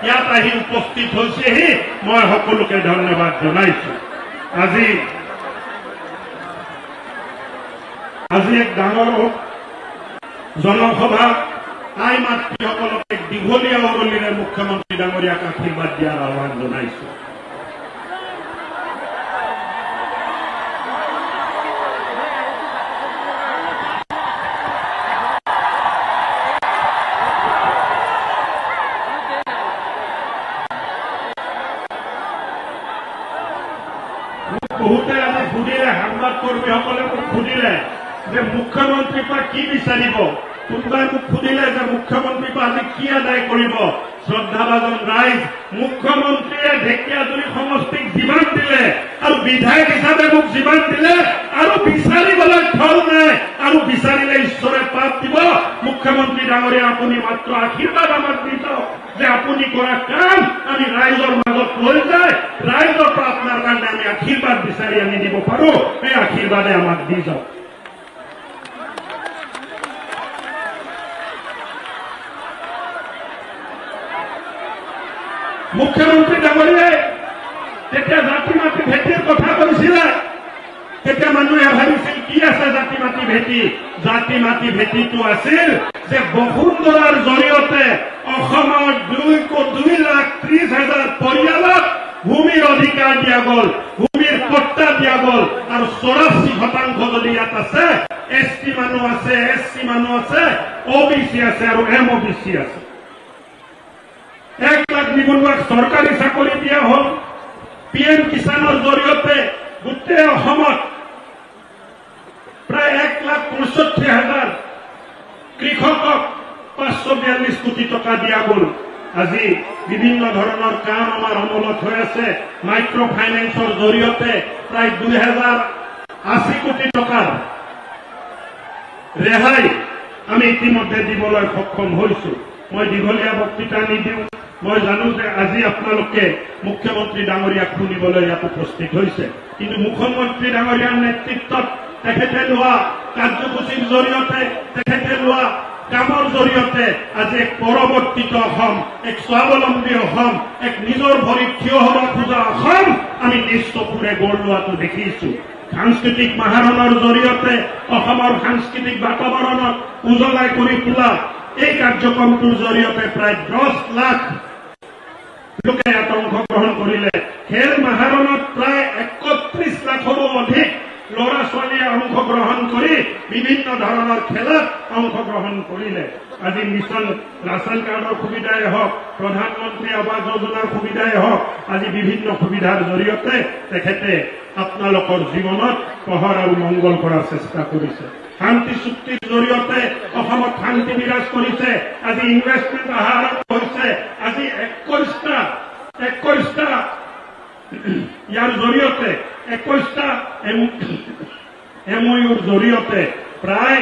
ইয়াত আহি উপস্থিত হৈছেহি মই সকলোকে ধন্যবাদ জনাইছো। আজি এক ডাঙৰ জনসভা আই মাতৃসকলক এক দীঘলীয়া উৰলিৰে মুখ্যমন্ত্ৰী ডাঙৰীয়াক আশীৰ্বাদ দিয়াৰ আহ্বান জনাইছো। বহুতে আজি সুধিলে, সাংবাদ কৰ্মীসকলে মোক সুধিলে যে মুখ্যমন্ত্ৰীৰ পৰা কি বিচাৰিব। কোনোবাই মোক সুধিলে যে মুখ্যমন্ত্ৰীৰ পৰা আজি কি আদায় কৰিব। শ্ৰদ্ধাভাজন ৰাইজ, মুখ্যমন্ত্ৰীয়ে ঢেকীয়াজুলি সমষ্টিক যিমান দিলে আৰু বিধায়ক হিচাপে মোক যিমান দিলে আৰু বিচাৰিবলৈ ফল নাই, আৰু বিচাৰিলে ঈশ্বৰে পাপ দিব। মুখ্যমন্ত্ৰী ডাঙৰীয়া, আপুনি মাত্ৰ আশীৰ্বাদ আমাক দি যাওক যে আপুনি কৰা কাম আমি ৰাইজৰ মাজত লৈ যায়, ৰাইজৰ পৰা আপোনাৰ কাৰণে আমি আশীৰ্বাদ বিচাৰি আনি দিব পাৰো। এই আশীৰ্বাদে আমাক দি যাওক। মুখ্যমন্ত্ৰী ডাঙৰীয়াই তেতিয়া জাতি মাটি ভেটিৰ কথা কৈছিলে, তেতিয়া মানুহে ভাবিছিল কি আছে জাতি মাটি ভেটি। জাতি মাটি ভেটিটো আছিল যে বসুন্ধৰাৰ জৰিয়তে অসমৰ 2,30,000 পৰিয়ালক ভূমিৰ অধিকাৰ দিয়া গ'ল, ভূমিৰ পট্টা দিয়া গ'ল। আৰু 84% যদি ইয়াত আছে, ST মানুহ আছে, SC মানুহ আছে, OBC আছে আৰু MOBC আছে। 1 লাখ নিবনুৱাক চৰকাৰী চাকৰি দিয়া হ'ল। PM কিষাণৰ জৰিয়তে গোটেই অসমত প্ৰায় 1,65,000 কৃষকক 542 কোটি টকা দিয়া গ'ল। আজি বিভিন্ন ধৰণৰ কাম আমাৰ অমলত হৈ আছে। মাইক্ৰ ফাইনেন্সৰ জৰিয়তে প্ৰায় 2,080 কোটি টকাৰ ৰেহাই আমি ইতিমধ্যে দিবলৈ সক্ষম হৈছো। মই দীঘলীয়া বক্তৃতা নিদিওঁ। মই জানো যে আজি আপোনালোকে মুখ্যমন্ত্ৰী ডাঙৰীয়াক শুনিবলৈ ইয়াত উপস্থিত হৈছে, কিন্তু মুখ্যমন্ত্ৰী ডাঙৰীয়াৰ নেতৃত্বত তেখেতে লোৱা কাৰ্যসূচীৰ জৰিয়তে, তেখেতে লোৱা কামৰ জৰিয়তে আজি এক পৰৱৰ্তিত অসম, এক স্বাৱলম্বী অসম, এক নিজৰ ভৰিত থিয় হ'ব খোজা অসম আমি নিজ চকুৰে গঢ় লোৱাটো দেখিছো। সাংস্কৃতিক মাহাৰণৰ জৰিয়তে অসমৰ সাংস্কৃতিক বাতাবৰণক উজ্বলাই কৰি তোলা এই কাৰ্যক্ৰমটোৰ জৰিয়তে প্ৰায় 10 লাখ লোকে ইয়াত অংশগ্ৰহণ কৰিলে। খেল মাহাৰণত প্ৰায় 31 লাখৰো অধিক ল'ৰা ছোৱালীয়ে অংশগ্ৰহণ কৰি বিভিন্ন ধৰণৰ খেলত অংশগ্ৰহণ কৰিলে। আজি মিছন ৰাচন কাৰ্ডৰ সুবিধাই হওক, প্ৰধানমন্ত্ৰী আৱাস যোজনাৰ সুবিধাই হওক, আজি বিভিন্ন সুবিধাৰ জৰিয়তে তেখেতে আপোনালোকৰ জীৱনত পোহৰ আৰু মংগল কৰাৰ চেষ্টা কৰিছে। শান্তি চুক্তিৰ জৰিয়তে অসমত শান্তি বিৰাজ কৰিছে। আজি ইনভেষ্টমেণ্ট অহা আৰম্ভ হৈছে। আজি 21টা ইয়াৰ জৰিয়তে 21টা MOUৰ জৰিয়তে প্ৰায়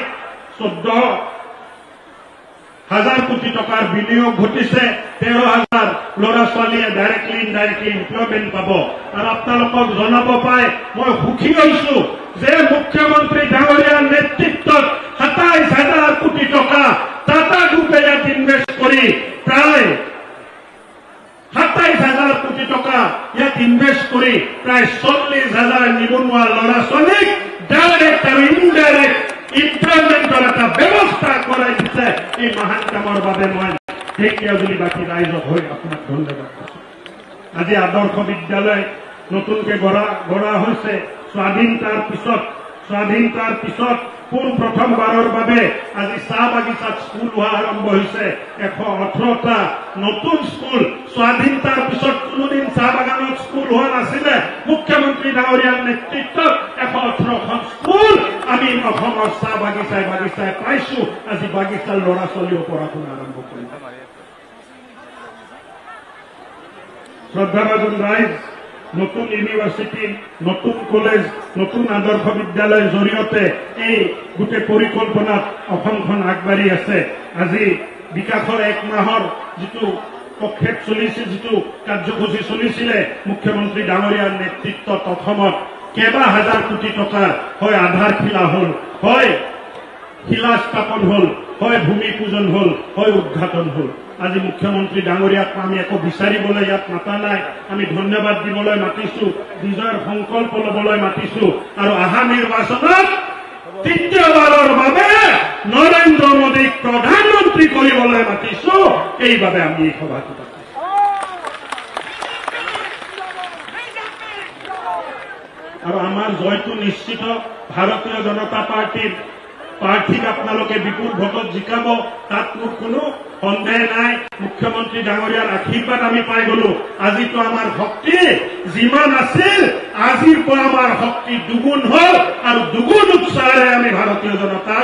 14,000 কোটি টকাৰ বিনিয়োগ ঘটিছে। 13,000 ল'ৰা ছোৱালীয়ে ডাইৰেক্টলি ইনডাইৰেক্টলি এমপ্লয়মেণ্ট পাব। আৰু আপোনালোকক জনাব পাই মই সুখী হৈছো যে মুখ্যমন্ত্ৰী ডাঙৰীয়াৰ নেতৃত্বত 27,000 কোটি টকা টাটা গ্ৰুপে ইয়াত ইনভেষ্ট কৰি প্ৰায় 27,000 কোটি টকা ইয়াত ইনভেষ্ট কৰি প্ৰায় 40,000 নিবনুৱা ল'ৰা ছোৱালীক ডাইৰেক্ট আৰু ইনডাইৰেক্ট এমপ্লয়মেণ্টৰ এটা ব্যৱস্থা কৰাই দিছে। এই মহান কামৰ বাবে মই ঢেকীয়াজুলিবাসী ৰাইজক হৈ আপোনাক ধন্যবাদ দিছো। আজি আদৰ্শ বিদ্যালয় নতুনকে গঢ়া হৈছে। স্বাধীনতাৰ পিছত পোন প্ৰথমবাৰৰ বাবে আজি চাহ বাগিচাত স্কুল হোৱা আৰম্ভ হৈছে। 118টা নতুন স্কুল। স্বাধীনতাৰ পিছত কোনোদিন চাহ বাগানত স্কুল হোৱা নাছিলে। মুখ্যমন্ত্ৰী ডাঙৰীয়াৰ নেতৃত্বত 118খন স্কুল আমি অসমৰ চাহ বাগিচাই পাইছো। আজি বাগিচাৰ ল'ৰা ছোৱালীও পঢ়া শুনা আৰম্ভ কৰিছে। শ্ৰদ্ধাভাজন ৰাইজ, নতুন ইউনিভাৰ্চিটি, নতুন কলেজ, নতুন আদৰ্শ বিদ্যালয়ৰ জৰিয়তে এই গোটেই পৰিকল্পনাত অসমখন আগবাঢ়ি আছে। আজি বিকাশৰ 1 মাহৰ যিটো প্ৰক্ষেপ চলিছিল, যিটো কাৰ্যসূচী চলিছিলে, মুখ্যমন্ত্ৰী ডাঙৰীয়াৰ নেতৃত্বত অসমত কেইবা হাজাৰ কোটি টকাৰ হয় আধাৰশিলা হ'ল, হয় শিলা স্থাপন হ'ল, হয় ভূমি পূজন হল, হয় উদ্ঘাটন হল। আজি মুখ্যমন্ত্ৰী ডাঙৰীয়াক আমি একো বিচাৰিবলৈ ইয়াত মাতা নাই, আমি ধন্যবাদ দিবলৈ মাতিছো, বিজয়ৰ সংকল্প লবলৈ মাতিছো, আৰু অহা নিৰ্বাচনত তৃতীয়বাৰৰ বাবে নৰেন্দ্ৰ মোদীক প্ৰধানমন্ত্ৰী কৰিবলৈ মাতিছো। এইবাবে আমি এই সভাটো পাতিছো। আৰু আমাৰ জয়টো নিশ্চিত। ভাৰতীয় জনতা পাৰ্টিৰ প্ৰাৰ্থীক আপোনালোকে বিপুল ভোটত জিকাব, তাত মোৰ কোনো সন্দেহ নাই। মুখ্যমন্ত্ৰী ডাঙৰীয়াৰ আশীৰ্বাদ আমি পাই গলো। আজিতো আমাৰ শক্তি যিমান আছিল, আজিৰ পৰা আমাৰ শক্তি দুগুণ হল, আৰু দুগুণ উৎসাহেৰে আমি ভাৰতীয় জনতা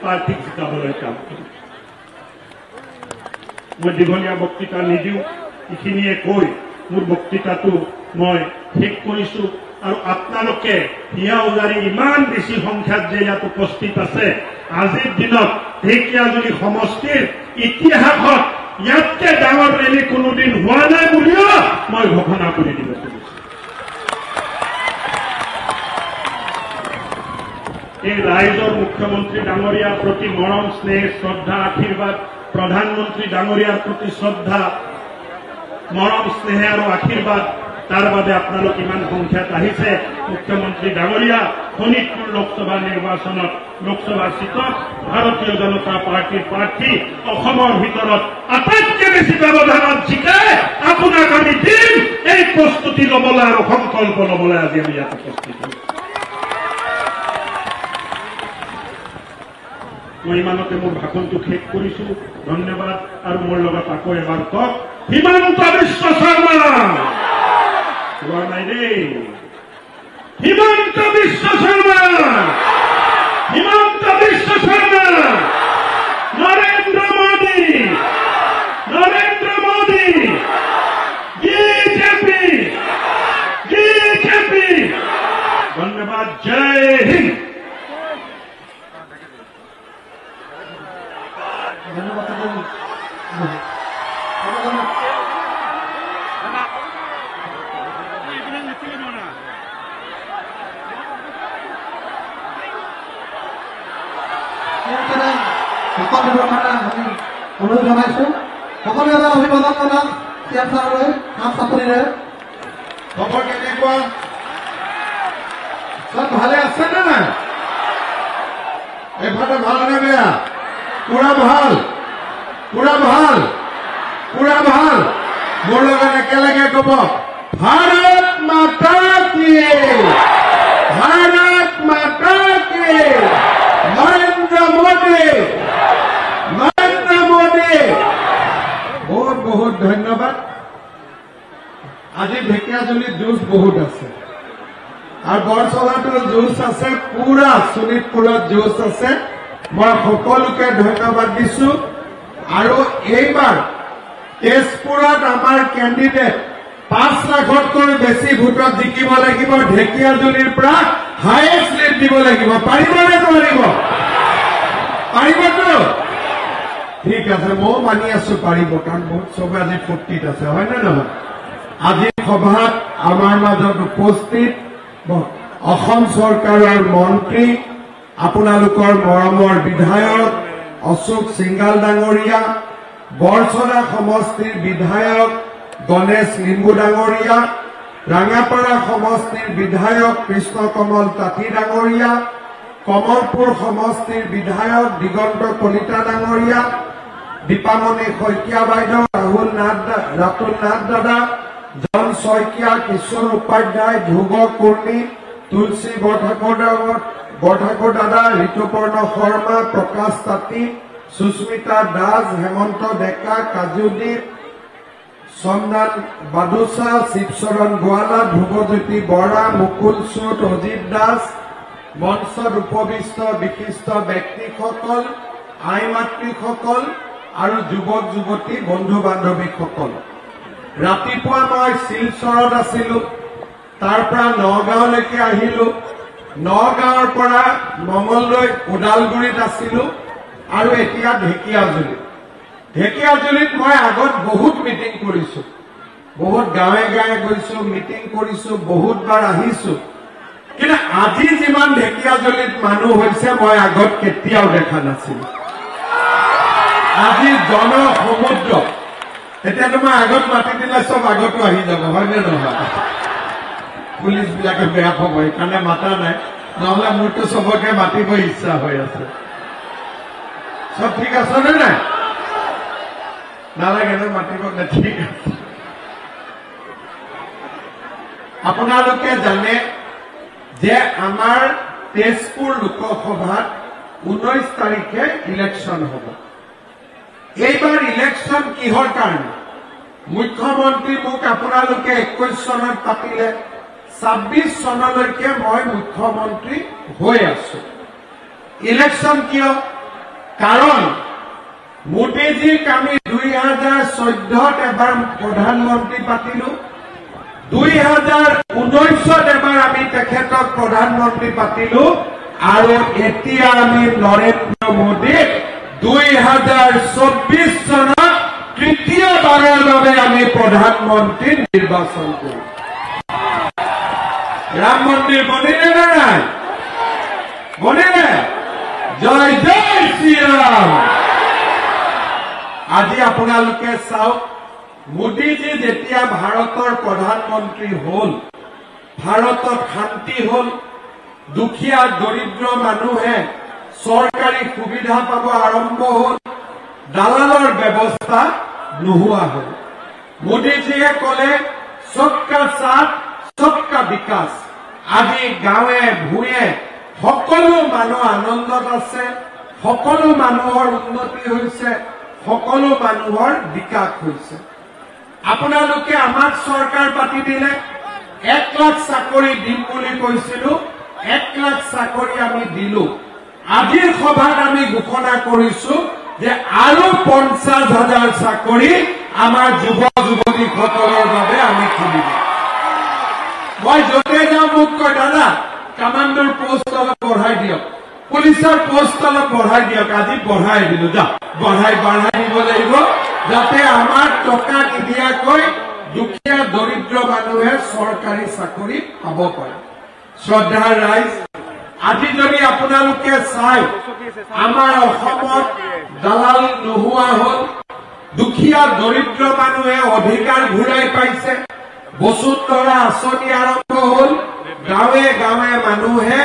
প্ৰাৰ্থীক জিকাবলৈ কাম কৰিম। মই দীঘলীয়া বক্তৃতা নিদিওঁ, এইখিনিয়ে কৈ মোৰ বক্তৃতাটো মই শেষ কৰিছো। আৰু আপোনালোকে হিয়া উজাৰি ইমান বেছি সংখ্যাত যে ইয়াত উপস্থিত আছে, আজিৰ দিনত ঢেকীয়াজুলি সমষ্টিৰ ইতিহাসত ইয়াতকে ডাঙৰ ৰেলী কোনোদিন হোৱা নাই বুলিও মই ঘোষণা কৰি দিব খুজিছো। এই ৰাইজৰ মুখ্যমন্ত্ৰী ডাঙৰীয়াৰ প্ৰতি মৰম, স্নেহ, শ্ৰদ্ধা, আশীৰ্বাদ, প্ৰধানমন্ত্ৰী ডাঙৰীয়াৰ প্ৰতি শ্ৰদ্ধা, মৰম, স্নেহ আৰু আশীৰ্বাদ, তাৰ বাবে আপোনালোক ইমান সংখ্যাত আহিছে। মুখ্যমন্ত্ৰী ডাঙৰীয়া শোণিতপুৰ লোকসভা নিৰ্বাচনত লোকসভা চিটত ভাৰতীয় জনতা পাৰ্টিৰ প্ৰাৰ্থী অসমৰ ভিতৰত আটাইতকৈ বেছি ব্যৱধানত জিকাই আপোনাক আমি দিম। এই প্ৰস্তুতি লবলৈ আৰু সংকল্প লবলৈ আজি আমি ইয়াত উপস্থিত হৈছো। মই ইমানতে মোৰ ভাষণটো শেষ কৰিছো। ধন্যবাদ। আৰু মোৰ লগত আকৌ এবাৰ কওক, হিমন্ত বিশ্ব শৰ্মা। হোৱা নাই দেই। Himanta Biswa Sarma, Himanta Biswa Sarma, Narendra Modi, Narendra Modi, BJP, BJP. ধন্যবাদ। জয় হিন্দ। অনুৰোধ জনাইছো সকলোৱে এবাৰ অভিবাদন জনাওক চিএম ছাৰলৈ। নাম চাকৰিৰে খবৰ কেনেকুৱা? চব ভালে আছে নে নাই? এফালে ভাল নে বেয়া? পুৰা ভাল, পুৰা ভাল, পুৰা ভাল। মোৰ লগত একেলগে কব, ভাৰত মাতা কি, ভাৰত মাতা কি, নৰেন্দ্ৰ মোদী, নৰেন্দ্ৰ মোদী। বহুত বহুত ধন্যবাদ। আজি ঢেকীয়াজুলিত যুঁজ বহুত আছে, আৰু বৰচলাটো যুঁজ আছে, পুৰা শোণিতপুৰত যুঁজ আছে। মই সকলোকে ধন্যবাদ দিছো। আৰু এইবাৰ তেজপুৰত আমাৰ কেণ্ডিডেট 5 লাখতকৈ বেছি ভোটত জিকিব লাগিব। ঢেকীয়াজুলিৰ পৰা হায়েষ্ট লিড দিব লাগিব। পাৰিবনে নোৱাৰিব? পাৰিবতো? ঠিক আছে, ময়ো মানি আছো পাৰিব, কাৰণ বহুত চবে আজি ফূৰ্তিত আছে, হয় নে নহয়? আজি সভাত আমাৰ মাজত উপস্থিত অসম চৰকাৰৰ মন্ত্ৰী, আপোনালোকৰ মৰমৰ বিধায়ক অশোক সিংগাল ডাঙৰীয়া, বৰছলা সমষ্টিৰ বিধায়ক গণেশ লিম্বু ডাঙৰীয়া, ৰাঙাপাৰা সমষ্টিৰ বিধায়ক কৃষ্ণ কমল তাঁতী ডাঙৰীয়া, কমলপুৰ সমষ্টিৰ বিধায়ক দিগন্ত কলিতা ডাঙৰীয়া, দীপামণি শইকীয়া বাইদেউ, ৰাতুল নাথ দাদা, জন শইকীয়া, কিশোৰ উপাধ্যায়, ধ্ৰুৱ কুৰ্মী, তুলসী বৰঠাকুৰ দাদা, ঋতুপৰ্ণ শৰ্মা, প্ৰকাশ তাঁতী, সুস্মিতা দাস, হেমন্ত ডেকা, কাজুদ্বীপ, চন্দন বাদুচা, শিৱচৰণ গোৱালা, ধ্ৰুৱজ্যোতি বৰা, মুকুল চুট, অজিত দাস, মঞ্চত উপবিষ্ট বিশিষ্ট ব্যক্তিসকল, আই মাতৃসকল আৰু যুৱক যুৱতী বন্ধু বান্ধৱীসকল। ৰাতিপুৱা মই শিলচৰত আছিলো, তাৰ পৰা নগাঁৱলৈকে আহিলো, নগাঁৱৰ পৰা মঙলদৈ ওদালগুৰিত আছিলো, আৰু এতিয়া ঢেকীয়াজুলিত মই আগত বহুত মিটিং কৰিছো, বহুত গাঁৱে গাঁৱে গৈছো, মিটিং কৰিছো, বহুতবাৰ আহিছো। কিন্তু আজি যিমান ঢেকীয়াজুলিত মানুহ হৈছে মই আগত কেতিয়াও দেখা নাছিলো। আজি জনসমুদ্ৰ এতিয়া তোমাৰ আগত মাতি দিলে চব আগতো আহি যাব হয়নে নহয় পুলিচ বিলাকে বেয়া পাব সেইকাৰণে মাতা নাই নহলে মোৰতো চবকে মাতিব ইচ্ছা হৈ আছে সব ঠিক আছে নে নাই নালাগে ন মাতিব নে ঠিক আছে আপোনালোকে জানে যে আমাৰ তেজপুৰ লোকসভাত 19 তাৰিখে ইলেকশ্যন হ'ব এইবাৰ ইলেকশ্যন কিহৰ কাৰণে মুখ্যমন্ত্ৰী মোক আপোনালোকে 21 চনত পাতিলে 26 চনলৈকে মই মুখ্যমন্ত্ৰী হৈ আছো ইলেকশ্যন কিয় কাৰণ মোদীজীক আমি 2014ত এবাৰ প্ৰধানমন্ত্ৰী পাতিলো 2019ত এবাৰ আমি তেখেতক প্ৰধানমন্ত্ৰী পাতিলো আৰু এতিয়া আমি নৰেন্দ্ৰ মোদীক 2024 চনত তৃতীয়বাৰৰ বাবে আমি প্ৰধানমন্ত্ৰী নিৰ্বাচন কৰিম ৰাম মন্দিৰ বনিলে নে নাই বনিলে জয় জয় শ্ৰীৰাম আজি আপোনালোকে চাওক মোদীজী যেতিয়া ভাৰতৰ প্ৰধানমন্ত্ৰী হল ভাৰতত শান্তি হল দুখীয়া দৰিদ্ৰ মানুহে চৰকাৰী সুবিধা পাব আৰম্ভ হল দালালৰ ব্যৱস্থা নোহোৱা হল মোদীজীয়ে কলে সবকা সাথ সবকা বিকাশ আজি গাঁৱে ভূঞে সকলো মানুহ আনন্দত আছে সকলো মানুহৰ উন্নতি হৈছে সকলো মানুহৰ বিকাশ হৈছে আপোনালোকে আমাক চৰকাৰ পাতি দিলে 1 লাখ চাকৰি দিম বুলি কৈছিলো 1 লাখ চাকৰি আমি দিলো আজিৰ সভাত আমি ঘোষণা কৰিছো যে আৰু 50,000 চাকৰি আমাৰ যুৱ যুৱতীসকলৰ বাবে আমি খুলিম মই যতে যাওঁ মোক কয় দাদা কামাণ্ডৰ পোষ্ট অলপ বঢ়াই দিয়ক পুলিচৰ পোষ্ট অলপ বঢ়াই দিয়ক আজি বঢ়াই দিলো যা বঢ়াই দিব লাগিব যাতে আমাৰ টকা নিদিয়াকৈ দুখীয়া দৰিদ্ৰ মানুহে চৰকাৰী চাকৰি পাব পাৰে শ্ৰদ্ধাৰ ৰাইজ আজি যদি আপোনালোকে চাই আমাৰ অসমত দালাল নোহোৱা হল দুখীয়া দৰিদ্ৰ মানুহে অধিকাৰ ঘূৰাই পাইছে বসুন্ধৰা আঁচনি আৰম্ভ হল গাঁৱে গাঁৱে মানুহে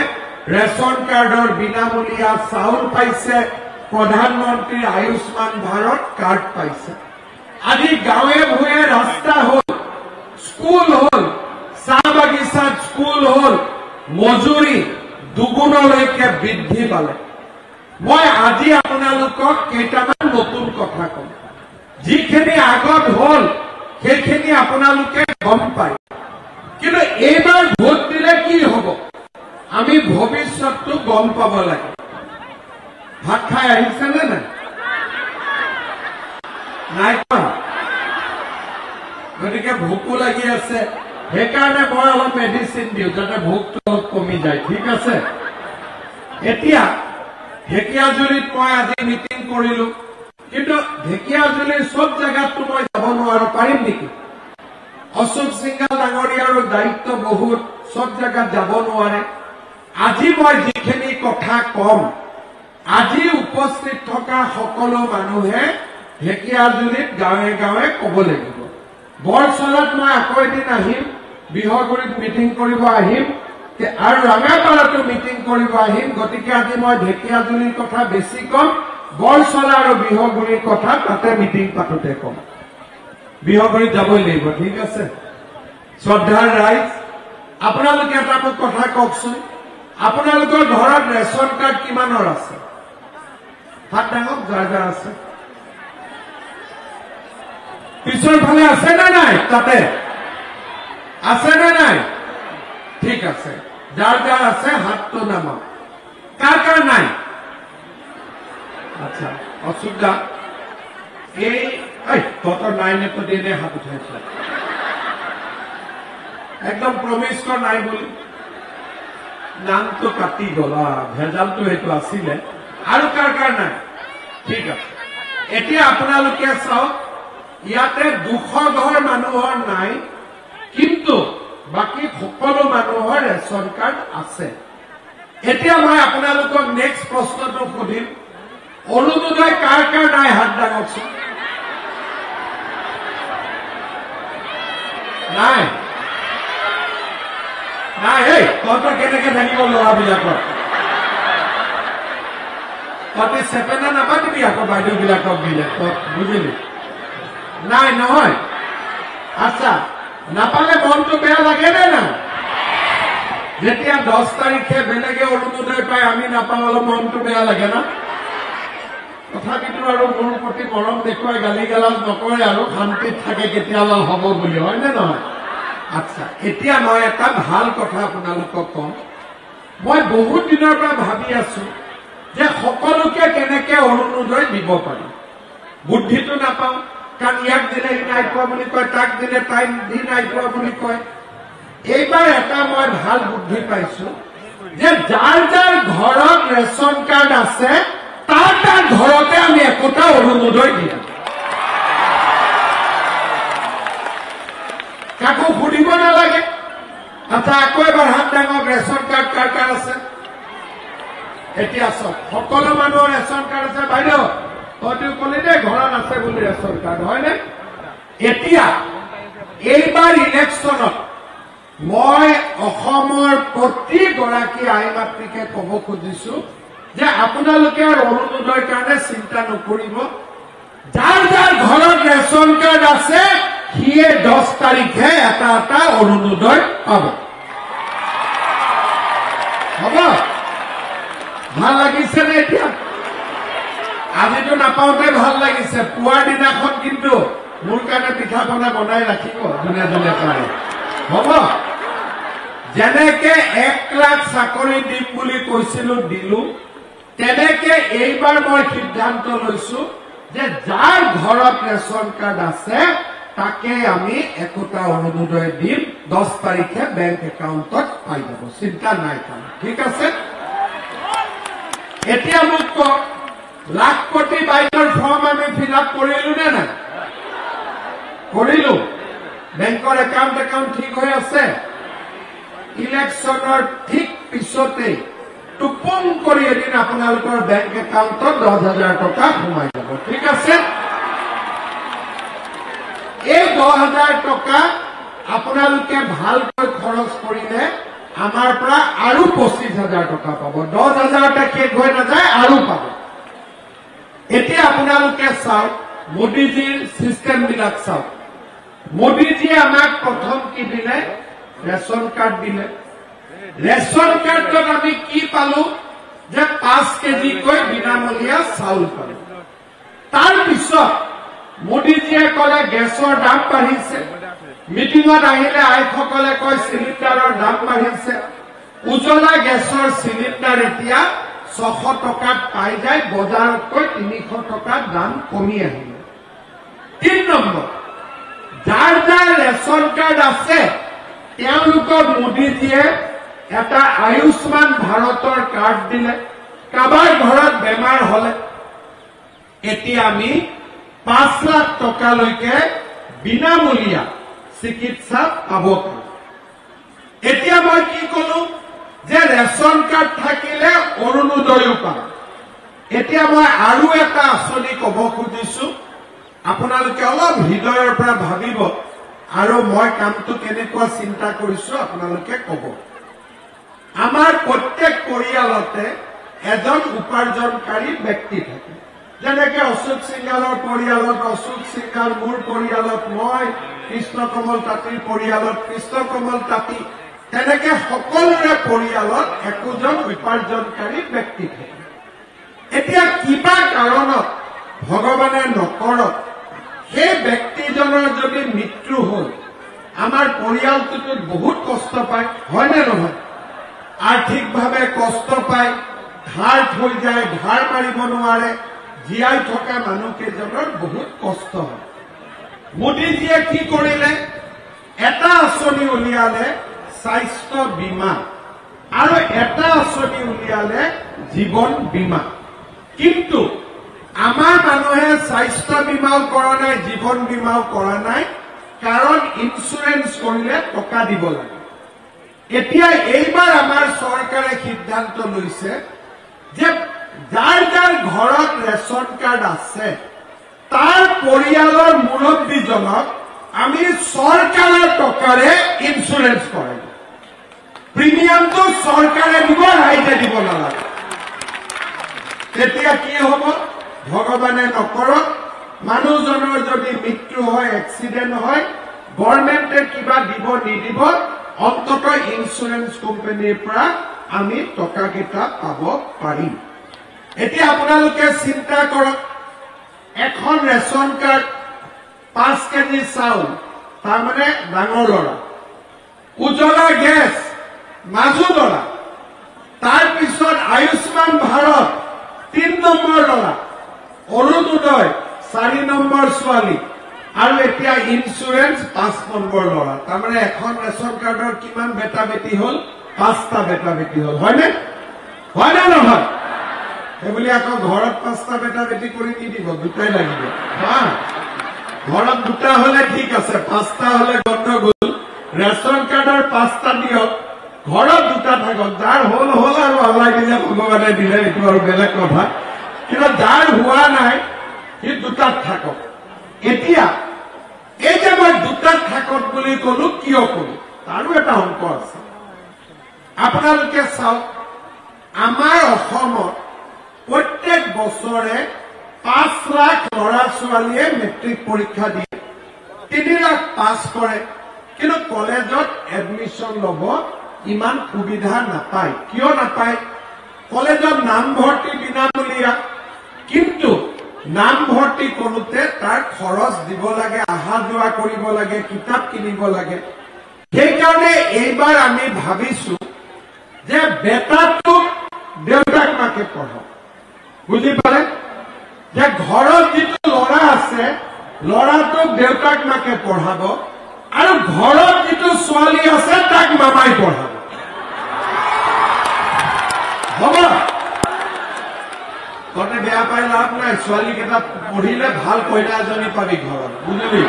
ৰেচন কাৰ্ডৰ বিনামূলীয়া চাউল পাইছে প্ৰধানমন্ত্ৰীৰ আয়ুষ্মান ভাৰত কাৰ্ড পাইছে আজি গাঁৱে ভূঞে ৰাস্তা হল স্কুল হল চাহ বাগিচাত স্কুল হল মজুৰি দুগুণলৈকে বৃদ্ধি পালে মই আজি আপোনালোকক কেইটামান নতুন কথা কম যিখিনি আগত হল সেইখিনি আপোনালোকে গম পায় কিন্তু এইবাৰ ভোট দিলে কি হ'ব আমি ভৱিষ্যতটো গম পাব লাগে ভাত খাই আহিছে নে নাই গতিকে ভোকো লাগি আছে সেইকাৰণে মই অলপ মেডিচিন দিওঁ যাতে ভোকটো অলপ কমি যায় ঠিক আছে এতিয়া ঢেকিয়াজুলিত মই আজি মিটিং কৰিলো কিন্তু ঢেকিয়াজুলিৰ সব জায়গাতো মই যাব নোৱাৰো পাৰিম নেকি অশোক সিংঘাল ডাঙৰীয়াৰ দায়িত্ব বহুত সব জায়গাত যাব নোৱাৰে আজি মই যিখিনি কথা কম আজি উপস্থিত থকা সকলো মানুহে ঢেকিয়াজুলিত গাঁৱে গাঁৱে ক'ব লাগিব বৰচলাত মই আকৌ এদিন আহিম বিহগুৰিত মিটিং কৰিব আহিম আৰু ৰঙাপাৰাতো মিটিং কৰিব আহিম গতিকে আজি মই ঢেকিয়াজুলিৰ কথা বেছি কম বৰচলা আৰু বিহগুৰিৰ কথা তাতে মিটিং পাতোতে কম বিহগুৰিত যাবই লাগিব ঠিক আছে শ্ৰদ্ধাৰ ৰাইজ আপোনালোকে এটা মোক কথা কওকচোন আপোনালোকৰ ঘৰত ৰেচন কাৰ্ড কিমানৰ আছে হাত ডাঙক যাৰ যাৰ আছে পিছৰ ফালে আছে নে নাই তাতে আছে নে নাই ঠিক আছে যাৰ যাৰ আছে হাতটো নামাওক কাৰ কাৰ নাই আচ্ছা অসুবিধা এই তহঁতৰ নাই নে তো দিনে হাত উঠাইছে একদম প্ৰমিছ কৰ নাই বুলি নামটো কাটি গল ভেজালটো সেইটো আছিলে আৰু কাৰ কাৰ নাই ঠিক আছে এতিয়া আপোনালোকে চাওক ইয়াতে 200 ঘৰ মানুহৰ নাই কিন্তু বাকি সকলো মানুহৰ ৰেচন কাৰ্ড আছে এতিয়া মই আপোনালোকক নেক্সট প্ৰশ্নটো সুধিম অৰুণোদয় কাৰ কাৰ নাই হাত দাঙকচোন। নাই নাই, এই তহঁতৰ কেনেকে থাকিব ল'ৰাবিলাকৰ? তহঁতে চেপেনা নাপাতিবি আকৌ বাইদেউ বিলাকক দিলে, বুজিলি? নাই নহয়। আচ্ছা, নাপালে মনটো বেয়া লাগে নে না? যেতিয়া 10 তাৰিখে বেলেগে অৰুণোদয় পায় আমি নাপাওঁ, অলপ মনটো বেয়া লাগে না? তথাপিতো আৰু মোৰ প্ৰতি মৰম দেখুৱাই গালি গালাজ নকৰে আৰু শান্তিত থাকে, কেতিয়াবা হ'ব বুলি, হয় নে নহয়? আচ্ছা, এতিয়া মই এটা ভাল কথা আপোনালোকক কম। মই বহুত দিনৰ পৰা ভাবি আছো যে সকলোকে কেনেকে অৰুণোদয় দিব পাৰি। বুদ্ধিটো নাপাওঁ, কাৰণ ইয়াক দিলে ই নাই পোৱা বুলি কয়, তাক দিলে তাই দি নাই পোৱা বুলি কয়। এইবাৰ এটা মই ভাল বুদ্ধি পাইছো যে যাৰ যাৰ ঘৰত ৰেচন কাৰ্ড আছে তাৰ তাৰ ঘৰতে আমি একোটা অৰুণোদয় দিম। কাকো সুধিব নালাগে। আচ্ছা, আকৌ এবাৰ হাত দাঙক, ৰেচন কাৰ্ড কাৰ কাৰ আছে? এতিয়া চাওক, সকলো মানুহৰ ৰেচন কাৰ্ড আছে। বাইদেউ তইতো কলি দে ঘৰত আছে বুলি ৰেচন কাৰ্ড, হয়নে? এতিয়া এইবাৰ ইলেকশ্যনত মই অসমৰ প্ৰতিগৰাকী আই মাতৃকে ক'ব খুজিছো যে আপোনালোকে অৰুণোদয়ৰ কাৰণে চিন্তা নকৰিব। যাৰ যাৰ ঘৰত ৰেচন কাৰ্ড আছে সিয়ে 10 তাৰিখে এটা এটা অৰুণোদয় পাব। হ'ব? ভাল লাগিছে নে? এতিয়া আজিতো নাপাওঁতে ভাল লাগিছে, পুৱাৰ দিনাখন কিন্তু মোৰ কাৰণে পিঠা পনা বনাই ৰাখিব যোনে যোনে পাৰে। হ'ব? যেনেকে 1 লাখ চাকৰি দিম বুলি কৈছিলো দিলো, তেনেকে এইবাৰ মই সিদ্ধান্ত লৈছো যে যাৰ ঘৰত ৰেচন কাৰ্ড আছে তাকে আমি একোটা অৰুণোদয় দিম। 10 তাৰিখে বেংক একাউণ্টত পাই যাব, চিন্তা নাই কাৰণ। ঠিক আছে? এতিয়া মোক কওক, লাখপতি বাইকৰ ফৰ্ম আমি ফিল আপ কৰিলো নে নাই? কৰিলো। বেংকৰ একাউণ্ট ঠিক হৈ আছে। ইলেকশ্যনৰ ঠিক পিছতেই টুপুং কৰি এদিন আপোনালোকৰ বেংক একাউণ্টত 10,000 টকা সোমাই যাব। ঠিক আছে? এই 10,000 টকা আপোনালোকে ভালকৈ খৰচ কৰিলে আমাৰ পৰা আৰু 25,000 টকা পাব। 10,000টা শেষ হৈ নাযায়, আৰু পাব। এতিয়া আপোনালোকে চাওক, মোদীজীৰ চিষ্টেম বিলাক চাওক। মোদীজীয়ে আমাক প্ৰথম কি দিলে? ৰেচন কাৰ্ড দিলে। ৰেচন কাৰ্ডত আমি কি পালো? যে 5 কেজিকৈ বিনামূলীয়া চাউল পালো। তাৰ পিছত মোদীজীয়ে ক'লে গেছৰ দাম বাঢ়িছে। মিটিঙত আহিলে আইসকলে কয় চিলিণ্ডাৰৰ দাম বাঢ়িছে। উজলা গেছৰ চিলিণ্ডাৰ এতিয়া 600 টকাত পাই যায়, বজাৰতকৈ 300 টকাৰ দাম কমি আহিলে। 3 নম্বৰ, যাৰ যাৰ ৰেচন কাৰ্ড আছে তেওঁলোকক মোদীজীয়ে এটা আয়ুষ্মান ভাৰতৰ কাৰ্ড দিলে। কাৰোবাৰ ঘৰত বেমাৰ হলে এতিয়া আমি 5 লাখ টকালৈকে বিনামূলীয়া চিকিৎসা পাব পাৰো। এতিয়া মই কি কলো যে ৰেচন কাৰ্ড থাকিলে অৰুণোদয়ো পাম। এতিয়া মই আৰু এটা আঁচনি ক'ব খুজিছো, আপোনালোকে অলপ হৃদয়ৰ পৰা ভাবিব আৰু মই কামটো কেনেকুৱা চিন্তা কৰিছো আপোনালোকে ক'ব। আমাৰ প্ৰত্যেক পৰিয়ালতে এজন উপাৰ্জনকাৰী ব্যক্তি থাকে। যেনেকে অশোক সিংহালৰ পৰিয়ালত অশোক সিংহাৰ, মোৰ পৰিয়ালত মই, কৃষ্ণকমল তাঁতীৰ পৰিয়ালত কৃষ্ণকমল তাঁতী, তেনেকে সকলোৰে পৰিয়ালত একোজন উপাৰ্জনকাৰী ব্যক্তি থাকে। এতিয়া কিবা কাৰণত ভগৱানে নকৰক সেই ব্যক্তিজনৰ যদি মৃত্যু হ'ল আমাৰ পৰিয়ালটোত বহুত কষ্ট পায়, হয়নে নহয়? আৰ্থিকভাৱে কষ্ট পায়, ধাৰ থৈ যায়, ধাৰ মাৰিব নোৱাৰে, জীয়াই থকা মানুহকেইজনৰ বহুত কষ্ট হয়। মোদীজীয়ে কি কৰিলে? এটা আঁচনি উলিয়ালে স্বাস্থ্য বীমা, আৰু এটা আঁচনি উলিয়ালে জীৱন বীমা। কিন্তু আমাৰ মানুহে স্বাস্থ্য বীমাও কৰা নাই, জীৱন বীমাও কৰা নাই, কাৰণ ইন্সুৰেন্স কৰিলে টকা দিব লাগে। এতিয়া এইবাৰ আমাৰ চৰকাৰে সিদ্ধান্ত লৈছে যে যাৰ যাৰ ঘৰত ৰেচন কাৰ্ড আছে তাৰ পৰিয়ালৰ মুৰব্বীজনক আমি চৰকাৰৰ টকাৰে ইন্সুৰেন্স কৰাম। প্ৰিমিয়ামটো চৰকাৰে দিব, ৰাইজে দিব নালাগে। তেতিয়া কি হ'ব? ভগৱানে নকৰক মানুহজনৰ যদি মৃত্যু হয়, এক্সিডেণ্ট হয়, গভৰ্ণমেণ্টে কিবা দিব নিদিব, অন্তত ইন্সুৰেন্স কোম্পানীৰ পৰা আমি টকাকেইটা পাব পাৰিম। এতিয়া আপোনালোকে চিন্তা কৰক, এখন ৰেচন কাৰ্ড 5 কেজি চাউল, তাৰমানে ডাঙৰ ল'ৰা, উজ্বলা গেছ মাজু ল'ৰা, তাৰপিছত আয়ুষ্মান ভাৰত 3 নম্বৰ ল'ৰা, অৰুণোদয় 4 নম্বৰ ছোৱালী, আৰু এতিয়া ইন্সুৰেন্স 5 নম্বৰ ল'ৰা। তাৰমানে এখন ৰেচন কাৰ্ডৰ কিমান বেটা বেটি হ'ল? 5টা বেটা বেটি হ'ল। হয়নে? হয় নে নহয়? সেইবুলি আকৌ ঘৰত 5টা বেটা বেটি কৰি নিদিব, 2টাই লাগিব। ঘৰত 2টা হলে ঠিক আছে, 5টা হলে গণ্ডগোল। ৰেচন কাৰ্ডৰ 5টা দিয়ক, ঘৰত 2টা থাকক। যাৰ হল হল আৰু আল্লাই দিলে ভগৱানে দিলে, এইটো আৰু বেলেগ কথা। কিন্তু যাৰ হোৱা নাই সি 2টাত থাকক। এতিয়া এই যে মই 2টাত থাকক বুলি কলো, কিয় কলো? তাৰো এটা অংক আছে। আপোনালোকে চাওক, আমাৰ অসমত প্ৰত্যেক বছৰে 5 লাখ ল'ৰা ছোৱালীয়ে মেট্ৰিক পৰীক্ষা দিয়ে, 3 লাখ পাছ কৰে, কিন্তু কলেজত এডমিশ্যন ল'ব ইমান সুবিধা নাপায়। কিয় নাপায়? কলেজত নামভৰ্তি বিনামূলীয়া, কিন্তু নামভৰ্তি কৰোঁতে তাৰ খৰচ দিব লাগে, অহা যোৱা কৰিব লাগে, কিতাপ কিনিব লাগে। সেইকাৰণে এইবাৰ আমি ভাবিছো যে বেটাটোক দেউতাক মাকে পঢ়াওক। বুজি পালে? যে ঘৰত যিটো ল'ৰা আছে, ল'ৰাটোক দেউতাক মাকে পঢ়াব, আৰু ঘৰত যিটো ছোৱালী আছে তাক মামাই পঢ়াব। হ'ব? তহঁতে বেয়া পাই লাভ নাই, ছোৱালীকেইটা পঢ়িলে ভাল কইনা এজনী পাবি ঘৰত। বুজিলি?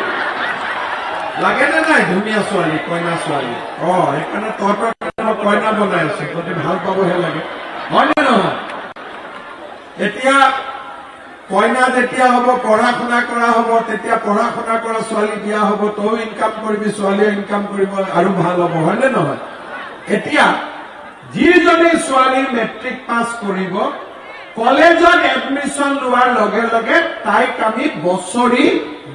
লাগে নে নাই ধুনীয়া ছোৱালী, কইনা ছোৱালী? সেইকাৰণে তহঁতৰ কইনা বনাই আছে, তহঁতে ভাল পাবহে লাগে। হয় নে নহয়? এতিয়া কইনা যেতিয়া হ'ব, পঢ়া শুনা কৰা হ'ব, তেতিয়া পঢ়া শুনা কৰা ছোৱালী বিয়া হ'ব, তইও ইনকাম কৰিবি, ছোৱালীয়ে ইনকাম কৰিব, আৰু ভাল হ'ব। হয় নে নহয়? এতিয়া যিজনী ছোৱালী মেট্ৰিক পাছ কৰিব, কলেজত এডমিশ্যন লোৱাৰ লগে লগে তাইক আমি বছৰি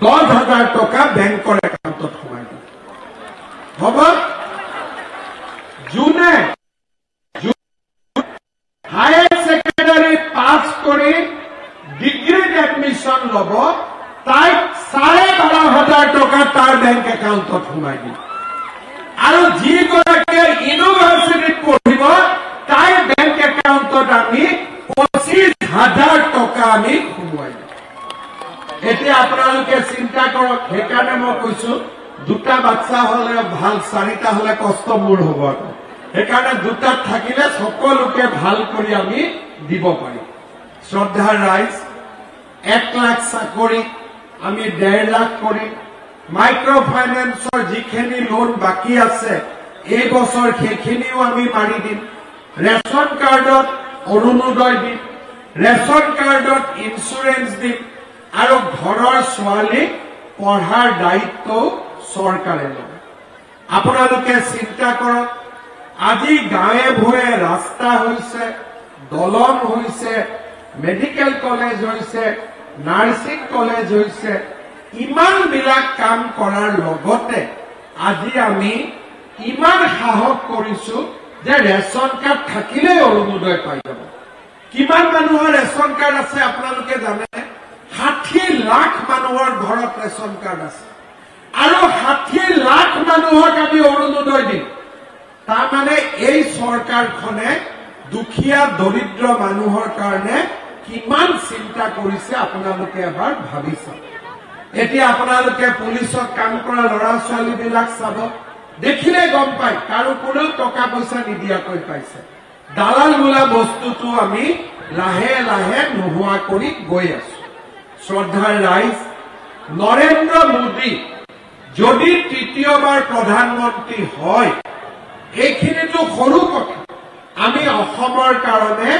10,000 টকা বেংকৰ একাউণ্টত সোমাই দিম। হ'ব? যোনে হায়াৰ ছেকেণ্ডাৰী পাছ কৰি ডিগ্ৰীত এডমিশ্যন ল'ব, তাইক 12,500 টকা তাৰ বেংক একাউণ্টত সোমাই দিম। আৰু যিগৰাকীয়ে ইউনিভাৰ্চিটিত পঢ়িব, তাইৰ বেংক একাউণ্টত আমি 25,000 টকা আমি সোমোৱাই দিম। এতিয়া আপোনালোকে চিন্তা কৰক। সেইকাৰণে মই কৈছো, 2টা বাচ্চা হলে ভাল, 4টা হলে কষ্ট মোৰ হ'ব। সেইকাৰণে 2টাত থাকিলে সকলোকে ভাল কৰি আমি দিব পাৰিম। শ্ৰদ্ধাৰ ৰাইজ, 1 লাখ চাকৰি আমি 1.5 লাখ কৰিম। মাইক্ৰ' ফাইনেন্সৰ যিখিনি লোন বাকী আছে এই বছৰ সেইখিনিও আমি মাৰি দিম। ৰেচন কাৰ্ডত অৰুণোদয় দিম, ৰেচন কাৰ্ডত ইন্সুৰেন্স দিম, আৰু ঘৰৰ ছোৱালীক পঢ়াৰ দায়িত্বও চৰকাৰে লয়। আপোনালোকে চিন্তা কৰক, আজি গাঁৱে ভূঞে ৰাস্তা হৈছে, দলং হৈছে, মেডিকেল কলেজ হৈছে, নাৰ্ছিং কলেজ হৈছে, ইমানবিলাক কাম কৰাৰ লগতে আজি আমি ইমান সাহস কৰিছো যে ৰেচন কাৰ্ড থাকিলেই অৰুণোদয় পাই যাব। কিমান মানুহৰ ৰেচন কাৰ্ড আছে আপোনালোকে জানে? 60 লাখ মানুহৰ ঘৰত ৰেচন কাৰ্ড আছে, আৰু 60 লাখ মানুহক আমি অৰুণোদয় দিম। তাৰমানে এই চৰকাৰখনে দুখীয়া দৰিদ্ৰ মানুহৰ কাৰণে কিমান চিন্তা কৰিছে আপোনালোকে এবাৰ ভাবি চাওক। এতিয়া আপোনালোকে পুলিচত কাম কৰা ল'ৰা ছোৱালীবিলাক চাব, দেখিলে গম পায় কাৰো কোনেও টকা পইচা নিদিয়াকৈ পাইছে। দালাল বোলা বস্তুটো আমি লাহে লাহে নোহোৱা কৰি গৈ আছো। শ্ৰদ্ধাৰ ৰাইজ, নৰেন্দ্ৰ মোদী যদি তৃতীয়বাৰ প্ৰধানমন্ত্ৰী হয়, এইখিনিতো সৰু কথা। আমি অসমৰ কাৰণে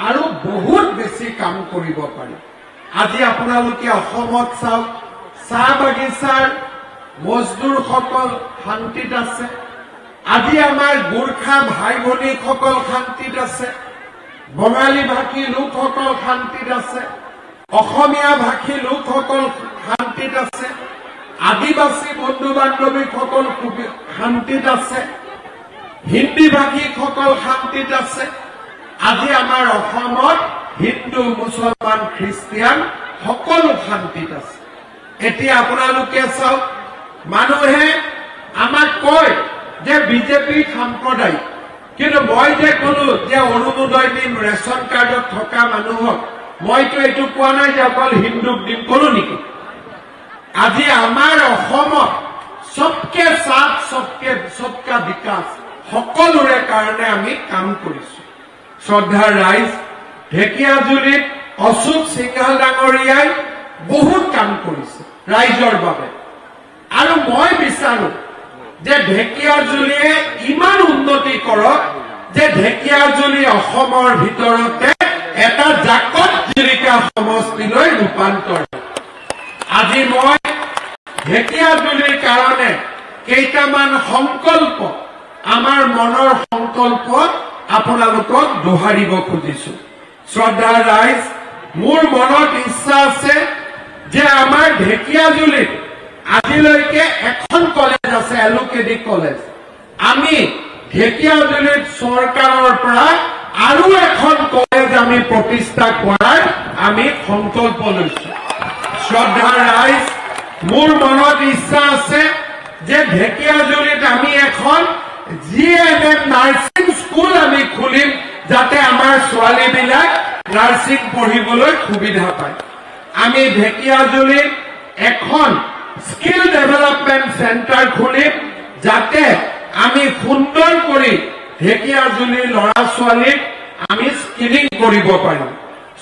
আৰু বহুত বেছি কাম কৰিব পাৰি। আজি আপোনালোকে অসমত চাওক, চাহ বাগিচাৰ মজদুৰসকল শান্তিত আছে। আজি আমাৰ গোৰ্খা ভাই ভনীসকল শান্তিত আছে। বঙালী ভাষী লোকসকল শান্তিত আছে। অসমীয়া ভাষী লোকসকল শান্তিত আছে। আদিবাসী বন্ধু বান্ধৱীসকল শান্তিত আছে। হিন্দী ভাষীসকল শান্তিত আছে। আজি আমাৰ অসমত হিন্দু, মুছলমান, খ্ৰীষ্টিয়ান সকলো শান্তিত আছে। এতিয়া আপোনালোকে চাওক, মানুহে আমাক কয় যে বিজেপি সাম্প্ৰদায়িক, কিন্তু মই যে কলো যে অৰুণোদয় দিম, ৰেচন কাৰ্ডত থকা মানুহক, মইতো এইটো কোৱা নাই যে অকল হিন্দুক দিম, কলো নেকি? আজি আমাৰ অসমত সবকে সাথ সবকা বিকাশ, সকলোৰে কাৰণে আমি কাম কৰিছো। শ্ৰদ্ধাৰ ৰাইজ, ঢেকিয়াজুলিত অশোক সিংহাল ডাঙৰীয়াই বহুত কাম কৰিছে ৰাইজৰ বাবে, আৰু মই বিচাৰো যে ঢেকিয়াজুলিয়ে ইমান উন্নতি কৰক যে ঢেকিয়াজুলি অসমৰ ভিতৰতে এটা জাকত জিলিকা সমষ্টিলৈ ৰূপান্তৰ। আজি মই ঢেকিয়াজুলিৰ কাৰণে কেইটামান সংকল্প, আমাৰ মনৰ সংকল্প আপোনালোকক দোহাৰিব খুজিছো। শ্ৰদ্ধাৰ ৰাইজ, মোৰ মনত ইচ্ছা আছে যে আমাৰ ঢেকিয়াজুলিত আজিলৈকে এখন কলেজ আছে, এলোকেডি কলেজ। আমি ঢেকিয়াজুলিত চৰকাৰৰ পৰা আৰু এখন কলেজ আমি প্ৰতিষ্ঠা কৰাৰ আমি সংকল্প লৈছো। শ্ৰদ্ধাৰ ৰাইজ, মোৰ মনত ইচ্ছা আছে যে ঢেকিয়াজুলিত আমি এখন GNM নাৰ্ছিং স্কুল আমি খুলিম, যাতে আমাৰ ছোৱালীবিলাক নাৰ্ছিং পঢ়িবলৈ সুবিধা পায়। আমি ঢেকিয়াজুলিত এখন স্কিল ডেভেলপমেন্ট সেন্টাৰ খুলিম, যাতে আমি সুন্দৰ কৰি ঢেকিয়াজুলিৰ ল'ৰা ছোৱালীক আমি স্কিলিং কৰিব পাৰিম।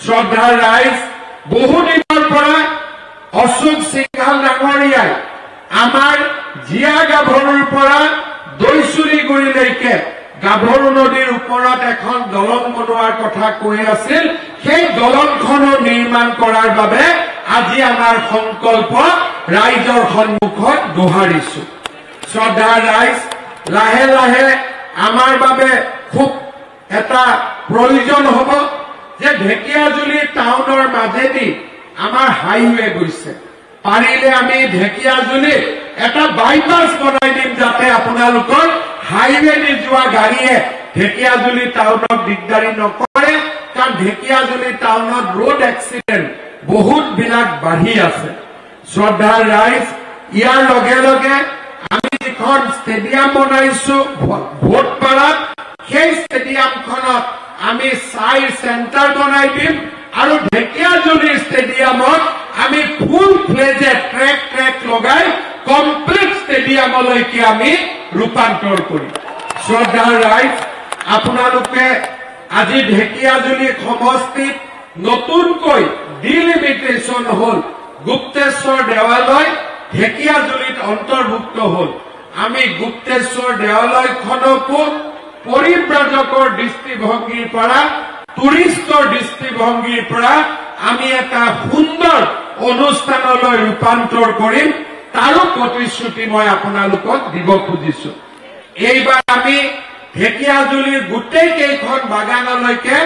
শ্ৰদ্ধাৰ ৰাইজ, বহুদিনৰ পৰা অশোক সিংহাল ডাঙৰীয়াই আমাৰ জীয়া গাভৰুৰ পৰা দৈচুৰিগুৰিলৈকে গাভৰু নদীৰ ওপৰত এখন দলং বনোৱাৰ কথা কৈ আছিল। সেই দলংখনো নিৰ্মাণ কৰাৰ বাবে আজি আমাৰ সংকল্প ৰাইজৰ সন্মুখত দোহাৰিছো। শ্ৰদ্ধাৰ ৰাইজ, লাহে লাহে আমাৰ বাবে খুব এটা প্ৰয়োজন হ'ব যে ঢেকিয়াজুলি টাউনৰ মাজেদি আমাৰ হাইৱে গৈছে, পাৰিলে আমি ঢেকিয়াজুলিত এটা বাইপাছ বনাই দিম, যাতে আপোনালোকৰ হাইৱে দি যোৱা গাড়ীয়ে ঢেকিয়াজুলি টাউনত দিগদাৰি নকৰে। কাৰণ ঢেকিয়াজুলি টাউনত ৰোড এক্সিডেণ্ট বহুত বিলাক বাঢ়ি আছে। শ্ৰদ্ধাৰ ৰাইজ, ইয়াৰ লগে লগে আমি যিখন ষ্টেডিয়াম বনাইছো ভোটপাৰাত, সেই ষ্টেডিয়ামখনত আমি চাই চেণ্টাৰ বনাই দিম, আৰু ঢেকিয়াজুলি ষ্টেডিয়ামত আমি ফুল ফ্লেজে ট্ৰেক লগাই কমপ্লিট ষ্টেডিয়ামলৈকে আমি ৰূপান্তৰ কৰিম। শ্ৰদ্ধাৰ ৰাইজ, আপোনালোকে আজি ঢেকিয়াজুলি সমষ্টিত নতুনকৈ ডিলিমিটেশ্যন হল, গুপ্তেশ্বৰ দেৱালয় ঢেকিয়াজুলিত অন্তৰ্ভুক্ত হল। আমি গুপ্তেশ্বৰ দেৱালয়খনকো পৰিব্ৰাজকৰ দৃষ্টিভংগীৰ পৰা, টুৰিষ্টৰ দৃষ্টিভংগীৰ পৰা আমি এটা সুন্দৰ অনুষ্ঠানলৈ ৰূপান্তৰ কৰিম, তাৰো প্ৰতিশ্ৰুতি মই আপোনালোকক দিব খুজিছো। এইবাৰ আমি ঢেকিয়াজুলিৰ গোটেই কেইখন বাগানলৈকে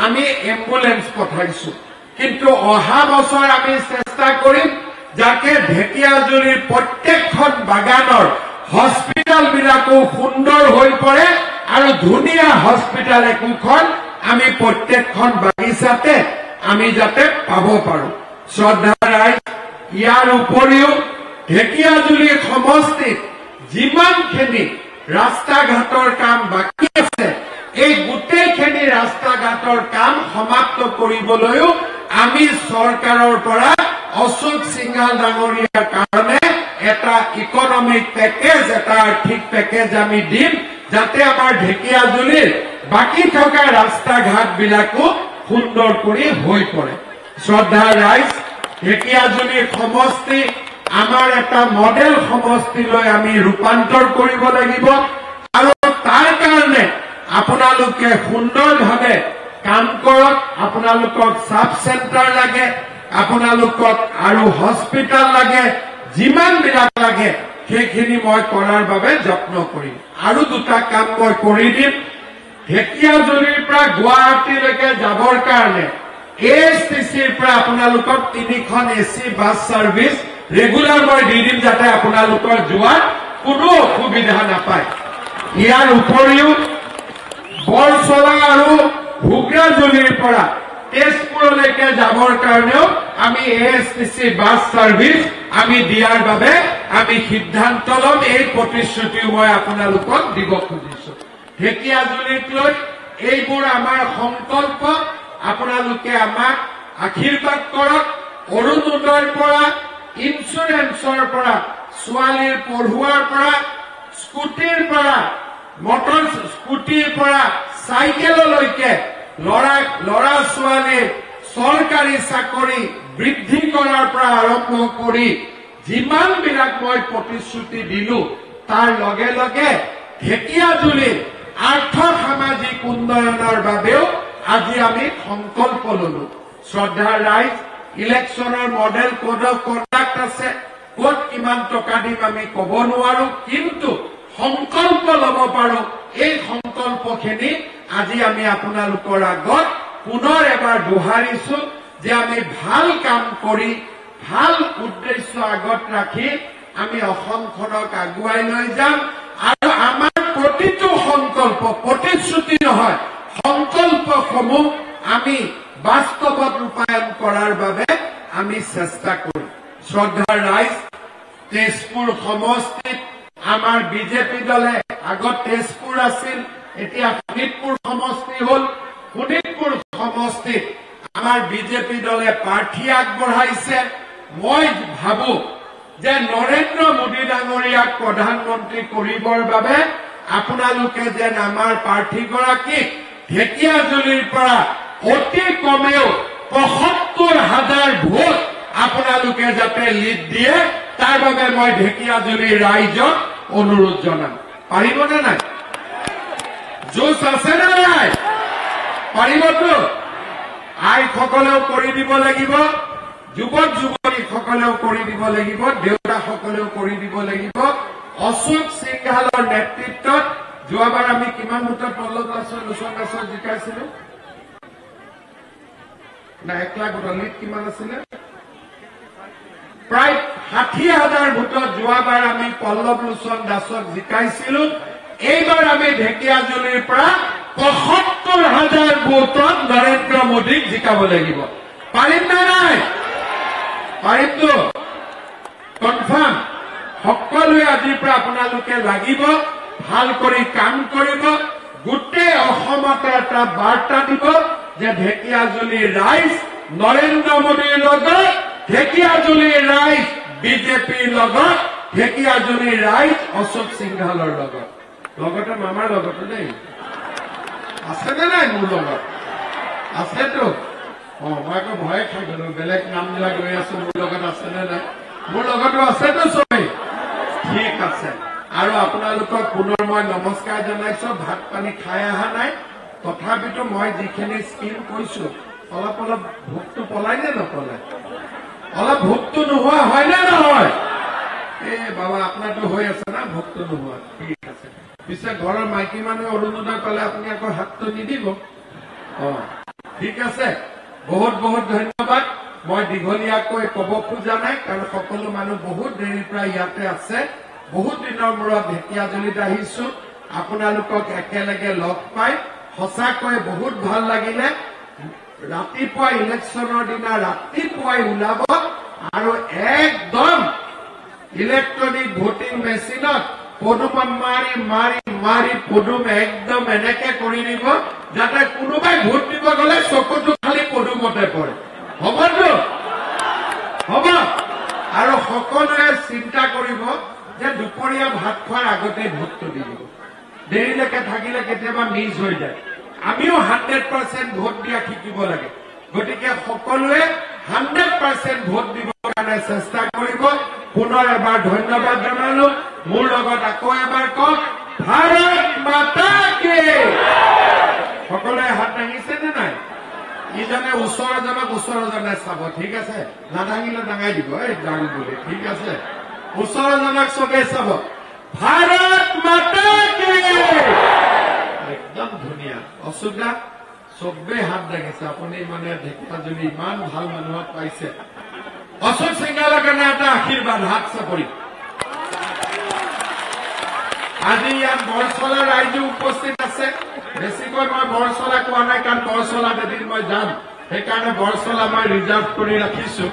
আমি এম্বুলেন্স পঠাইছো, কিন্তু অহা বছৰ আমি চেষ্টা কৰিম যাতে ঢেকিয়াজুলিৰ প্ৰত্যেকখন বাগানৰ হস্পিটেল বিলাকো সুন্দৰ হৈ পৰে, আৰু ধুনীয়া হস্পিটেল একোখন আমি প্ৰত্যেকখন বাগিচাতে আমি যাতে পাব পাৰো। শ্ৰদ্ধাৰ ৰাইজ, ইয়াৰ উপৰিও ঢেকিয়াজুলি সমষ্টিত যিমানখিনি ৰাস্তা ঘাটৰ কাম বাকী আছে, এই গোটেইখিনি ৰাস্তা ঘাটৰ কাম সমাপ্ত কৰিবলৈও আমি চৰকাৰৰ পৰা অশোক সিংহাল ডাঙৰীয়াৰ কাৰণে এটা ইকনমিক পেকেজ, এটা আৰ্থিক পেকেজ আমি দিম, যাতে আমাৰ ঢেকিয়াজুলিৰ বাকী থকা ৰাস্তা ঘাট বিলাকো সুন্দৰ কৰি হৈ পৰে। শ্ৰদ্ধাৰ ৰাইজ, ঢেকিয়াজুলিৰ সমষ্টি আমাৰ এটা মডেল সমষ্টিলৈ আমি ৰূপান্তৰ কৰিব লাগিব, আৰু তাৰ কাৰণে আপোনালোকে সুন্দৰভাৱে কাম কৰক আপোনালোকক সাব সেন্টাৰ লাগে আপোনালোকক আৰু হস্পিটাল লাগে যিমান বিলাক লাগে সেইখিনি মই কৰাৰ বাবে যত্ন কৰিম আৰু দুটা কাম মই কৰি দিম ঢেকিয়াজুলিৰ পৰা গুৱাহাটীলৈকে যাবৰ কাৰণে এএছটিচিৰ পৰা আপোনালোকক 3খন এসি বাছ সাৰ্ভিস ৰেগুলাৰ মই দি দিম যাতে আপোনালোকৰ যোৱাৰ কোনো অসুবিধা নাপায় ইয়াৰ উপৰিও বৰছলা আৰু ভোগৰাজুলিৰ পৰা তেজপুৰলৈকে যাবৰ কাৰণেও আমি এএছটিচি বাছ সাৰ্ভিস আমি দিয়াৰ বাবে আমি সিদ্ধান্ত ল'ম এই প্ৰতিশ্ৰুতি মই আপোনালোকক দিব খুজিছো ঢেকিয়াজুলিক লৈ এইবোৰ আমাৰ সংকল্প আপোনালোকে আমাক আশীৰ্বাদ কৰক অৰুণোদয়ৰ পৰা ইন্সুৰেন্সৰ পৰা ছোৱালীৰ পঢ়ুৱাৰ পৰা স্কুটিৰ পৰা মটৰ স্কুটিৰ পৰা চাইকেললৈকে লৰা ছোৱালীৰ চৰকাৰী চাকৰি বৃদ্ধি কৰাৰ পৰা আৰম্ভ কৰি যিমান বিলাক মই প্ৰতিশ্ৰুতি দিলো তাৰ লগে লগে ঢেকিয়াজুলিৰ আৰ্থ সামাজিক উন্নয়নৰ বাবেও আজি আমি সংকল্প ললো শ্ৰদ্ধাৰ ৰাইজ ইলেকশ্যনৰ মডেল কোড অফ কণ্ডাক্ট আছে ক'ত কিমান টকা দিম আমি ক'ব নোৱাৰো কিন্তু সংকল্প ল'ব পাৰো এই সংকল্পখিনি আজি আমি আপোনালোকৰ আগত পুনৰ এবাৰ দোহাৰিছো যে আমি ভাল কাম কৰি ভাল উদ্দেশ্য আগত ৰাখি আমি অসমখনক আগুৱাই লৈ যাম আৰু আমাৰ প্ৰতিটো সংকল্প প্ৰতিশ্ৰুতি নহয় সংকল্পসমূহ আমি বাস্তৱত ৰূপায়ণ কৰাৰ বাবে আমি চেষ্টা কৰিম শ্ৰদ্ধাৰ ৰাইজ তেজপুৰ সমষ্টিত আমাৰ বিজেপি দলে আগত তেজপুৰ আছিল এতিয়া শোণিতপুৰ সমষ্টি হল শোণিতপুৰ সমষ্টিত আমাৰ বিজেপি দলে প্ৰাৰ্থী আগবঢ়াইছে মই ভাবো যে নৰেন্দ্ৰ মোদী ডাঙৰীয়াক প্ৰধানমন্ত্ৰী কৰিবৰ বাবে আপোনালোকে যেন আমাৰ প্ৰাৰ্থীগৰাকীক ঢেকিয়াজুলিৰ পৰা অতি কমেও ৭৫,০০০ ভোট আপোনালোকে যাতে লিড দিয়ে তাৰ বাবে মই ঢেকিয়াজুলিৰ ৰাইজক অনুৰোধ জনাম পাৰিবনে নাই জোচ আছে নে নাই পাৰিবতো আইসকলেও কৰি দিব লাগিব যুৱক যুৱতীসকলেও কৰি দিব লাগিব দেউতাসকলেও কৰি দিব লাগিব অশোক সিংহালৰ নেতৃত্বত যোৱাবাৰ আমি কিমান ভোটত পল্লৱ দাসৰ লোচন দাসক জিকাইছিলো না 1 লাখ ভোটত লিড কিমান আছিলে প্ৰায় ৬০,০০০ ভোটত যোৱাবাৰ আমি পল্লৱ লোচন দাসক জিকাইছিলো এইবাৰ আমি ঢেকিয়াজুলিৰ পৰা ৭৫,০০০ ভোটত নৰেন্দ্ৰ মোদীক জিকাব লাগিব পাৰিম নে নাই পাৰিমতো কনফাৰ্ম সকলোৱে আজিৰ পৰা আপোনালোকে লাগিব ভাল কৰি কাম কৰিব গোটেই অসমতে এটা বাৰ্তা দিব যে ঢেকিয়াজুলিৰ ৰাইজ নৰেন্দ্ৰ মোদীৰ লগত ঢেকিয়াজুলিৰ ৰাইজ বিজেপিৰ লগত ঢেকিয়াজুলিৰ ৰাইজ অশোক সিংহালৰ লগত লগতে মামাৰ লগতো দেই আছেনে নাই মোৰ লগত আছেতো মই আকৌ ভয়ে খাই গলো বেলেগ নামবিলাক লৈ আছো মোৰ লগত আছেনে নাই মোৰ লগতো আছেতো চবেই ঠিক আছে আৰু আপোনালোকক পুনৰ মই নমস্কাৰ জনাইছো ভাত পানী খাই অহা নাই তথাপিতো মই যিখিনি স্কিম কৈছো অলপ অলপ ভোকটো পলাই নে নপলাই অলপ ভোকটো নোহোৱা হয় নে নহয় বাবা আপোনাৰতো হৈ আছে না ভোকটো নোহোৱা ঠিক আছে পিছে ঘৰৰ মাইকী মানুহে অৰুণোদয় পালে আপুনি আকৌ হাতটো নিদিব ঠিক আছে বহুত বহুত ধন্যবাদ মই দীঘলীয়াকৈ ক'ব খোজা নাই কাৰণ সকলো মানুহ বহুত দেৰিৰ পৰা ইয়াতে আছে বহুত দিনৰ মূৰত ঢেকিয়াজুলিত আহিছো আপোনালোকক একেলগে লগ পাই সঁচাকৈ বহুত ভাল লাগিলে ৰাতিপুৱা ইলেকশ্যনৰ দিনা ৰাতিপুৱাই ওলাব আৰু একদম ইলেক্ট্ৰনিক ভোটিং মেচিনত পদুম মাৰি মাৰি মাৰি পদুম একদম এনেকে কৰি দিব যাতে কোনোবাই ভোট দিব গলে চকুটো খালি পদুমতে পৰে হবতো হব আৰু সকলোৱে চিন্তা কৰিব যে দুপৰীয়া ভাত খোৱাৰ আগতে ভোটটো দি দিব দেৰিলৈকে থাকিলে কেতিয়াবা মিছ হৈ যায় আমিও 100% ভোট দিয়া শিকিব লাগে গতিকে সকলোৱে 100% ভোট দিবৰ কাৰণে চেষ্টা কৰিব পুনৰ এবাৰ ধন্যবাদ জনালো মোৰ লগত আকৌ এবাৰ কওক ভাৰত মাতা কি সকলোৱে হাত দাঙিছে নে নাই ইজনে ওচৰজনে চাব ঠিক আছে নাদাঙিলে দাঙাই দিব এই দাঙ বুলি ঠিক আছে ওচৰজনক চবে চাব ভাৰত মাতা কি একদম ধুনীয়া অসুবিধা চবে হাত দাঙিছে আপুনি মানে ঢেকিয়াজুলি ইমান ভাল মানুহক পাইছে অশোক সিংহালৰ কাৰণে এটা আশীৰ্বাদ হাত চাপৰি আজি ইয়াত বৰচলা ৰাইজে উপস্থিত আছে বেছিকৈ মই বৰচলা কোৱা নাই কাৰণ বৰচলাত এদিন মই যাম সেইকাৰণে বৰচলা মই ৰিজাৰ্ভ কৰি ৰাখিছো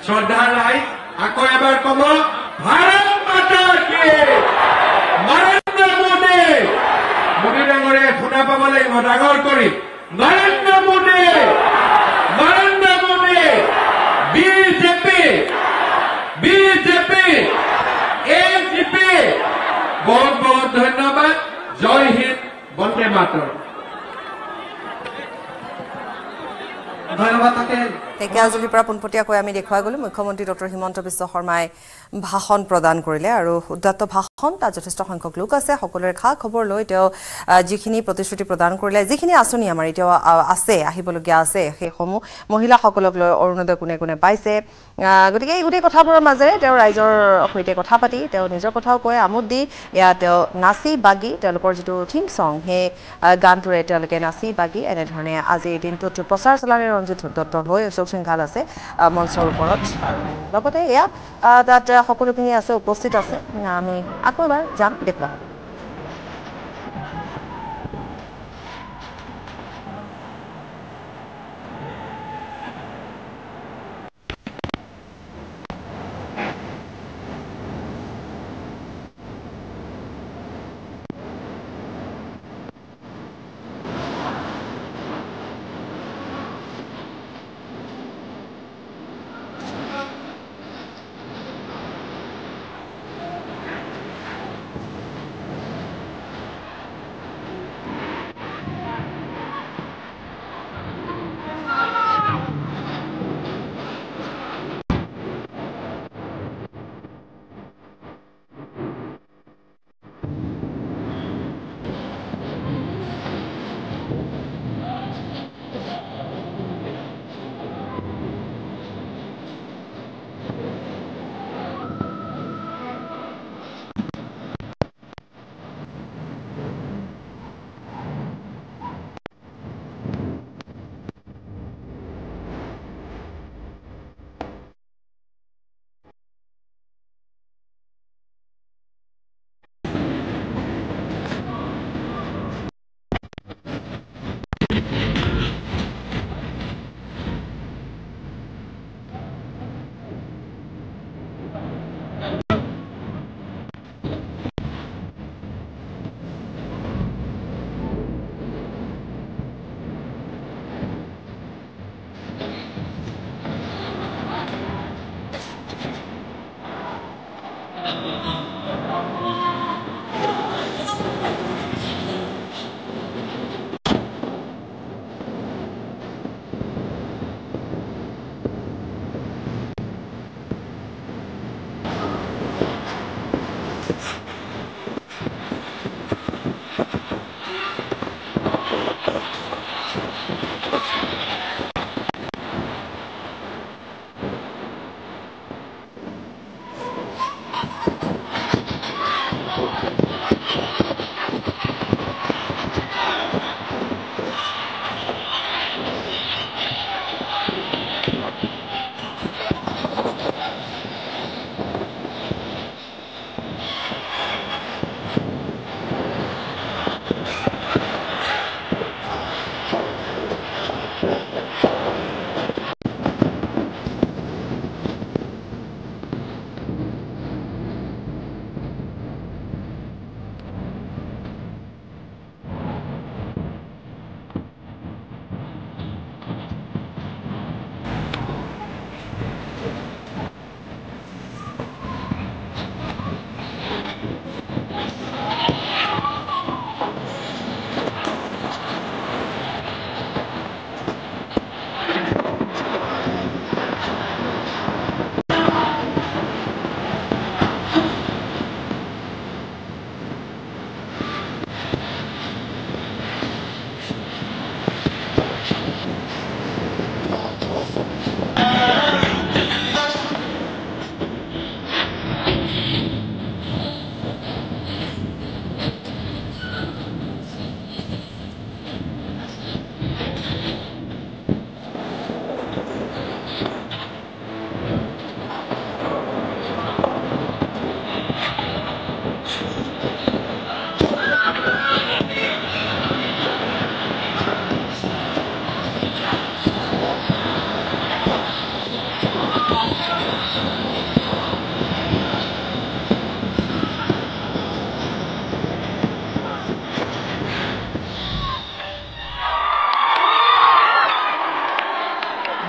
শ্ৰদ্ধা ৰাইজ আকৌ এবাৰ কব ভাৰত মাতা কি নৰেন্দ্ৰ মোদী ডাঙৰীয়াই শুনা পাব লাগিব ডাঙৰ কৰি নৰেন্দ্ৰ মোদী বিজেপি এজিপি বহুত বহুত ধন্যবাদ জয় হিন্দ বন্দে মাতৰম ধন্যবাদ তাকে ঢেকিয়াজুলিৰ পৰা পোনপটীয়াকৈ আমি দেখুৱাই গলো মুখ্যমন্ত্ৰী ডক্টৰ হিমন্ত বিশ্ব শৰ্মাই ভাষণ প্ৰদান কৰিলে আৰু উদ্যত ভাষণ তাত যথেষ্ট সংখ্যক লোক আছে সকলোৰে খা খবৰ লৈ তেওঁ যিখিনি প্ৰতিশ্ৰুতি প্ৰদান কৰিলে যিখিনি আঁচনি আমাৰ এতিয়াও আছে আহিবলগীয়া আছে সেইসমূহ মহিলাসকলক লৈ অৰুণোদয় কোনে কোনে পাইছে গতিকে এই গোটেই কথাবোৰৰ মাজেৰে তেওঁ ৰাইজৰ সৈতে কথা পাতি তেওঁ নিজৰ কথাও কয় আমোদ দি ইয়াত তেওঁ নাচি বাগি তেওঁলোকৰ যিটো থিম চং সেই গানটোৰে তেওঁলোকে নাচি বাগি এনেধৰণে আজিৰ দিনটোত প্ৰচাৰ চলালে ৰঞ্জিত দত্ত হৈ অশোক সিংহাল আছে মঞ্চৰ ওপৰত লগতে এয়া তাত সকলোখিনি আছে উপস্থিত আছে আমি আকৌ এবাৰ যাম দেখুৱা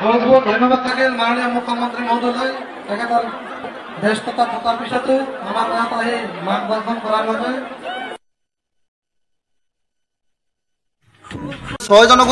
বহুত বহুত ধন্যবাদ থাকিল মাননীয় মুখ্যমন্ত্ৰী মহোদয় তেখেতৰ ব্যস্ততা থকাৰ পিছতো আমাৰ ইয়াত আহি মাৰ্গদৰ্শন কৰাৰ বাবে 6 জনগোষ্ঠী